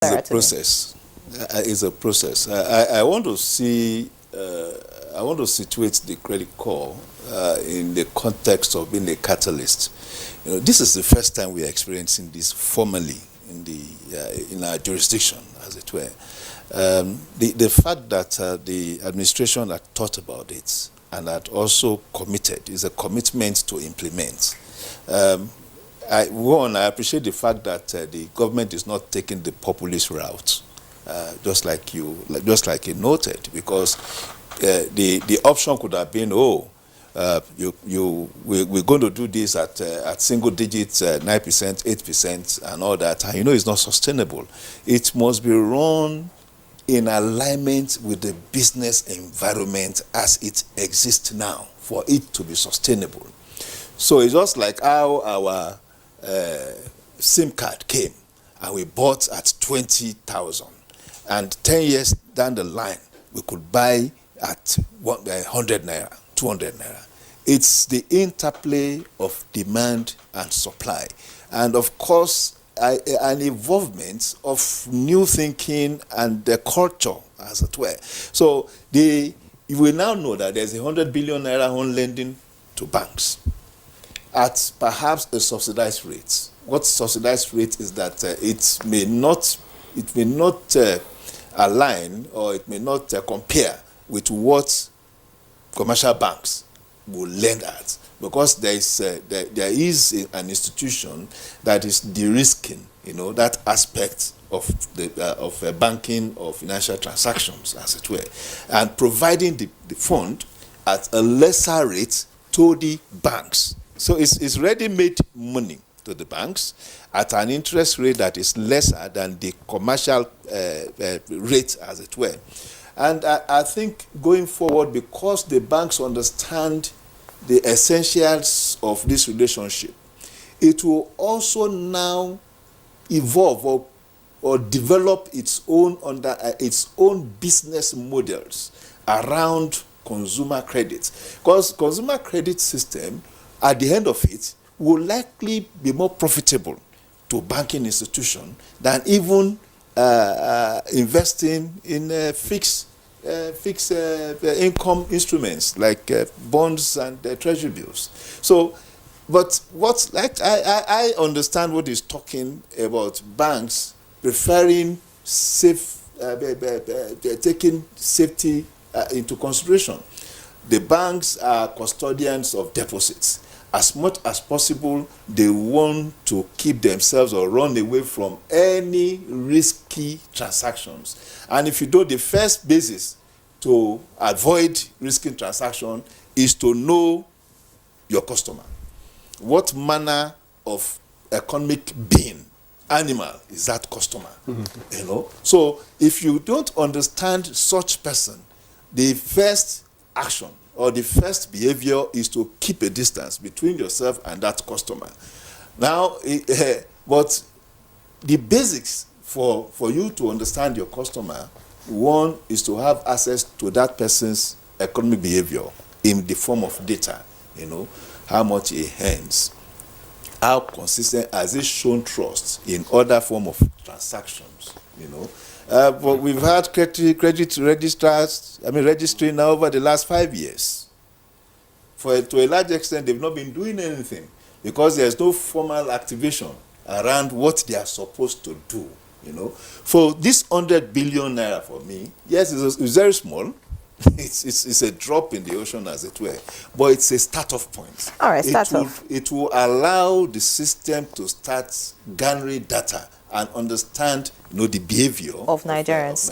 It's a process. It's a process. I want to see. I want to situate the credit call in the context of being a catalyst. You know, this is the first time we are experiencing this formally in our jurisdiction, as it were. The fact that the administration had thought about it and had also committed is a commitment to implement. I appreciate the fact that the government is not taking the populist route, just like you noted, because the option could have been, we're going to do this at single digits, 9%, 8%, and all that. And it's not sustainable. It must be run in alignment with the business environment as it exists now for it to be sustainable. So it's just like how our SIM card came and we bought at 20,000, and 10 years down the line we could buy at 100 naira, 200 naira. It's the interplay of demand and supply, and of course an involvement of new thinking and the culture, as it were. So we now know that there's 100 billion naira on lending to banks at perhaps a subsidized rate. What subsidized rate is that it may not align, or it may not compare with what commercial banks will lend at, because there is an institution that is de-risking, that aspect of banking or financial transactions, as it were, and providing the fund at a lesser rate to the banks. So it's ready-made money to the banks at an interest rate that is lesser than the commercial rate, as it were. And I think going forward, because the banks understand the essentials of this relationship, it will also now evolve or develop its own business models around consumer credit. Because consumer credit system, at the end of it, will likely be more profitable to banking institution than even investing in fixed income instruments like bonds and treasury bills. So, but I understand what he's talking about, banks preferring taking safety into consideration. The banks are custodians of deposits. As much as possible, they want to keep themselves or run away from any risky transactions. And if you do, the first basis to avoid risky transaction is to know your customer. What manner of economic being, animal, is that customer? Mm-hmm. So if you don't understand such person, the first action or the first behavior is to keep a distance between yourself and that customer. Now, but the basics for you to understand your customer, one is to have access to that person's economic behavior in the form of data. How much he earns, how consistent has he shown trust in other form of transactions. But we've had credit registry now over the last 5 years. To a large extent, they've not been doing anything because there's no formal activation around what they are supposed to do. For this 100 billion naira, for me, yes, it's very small. It's a drop in the ocean, as it were, but it's a start-off point. All right, start-off. It will allow the system to start gathering data and understand, the behavior of Nigerians.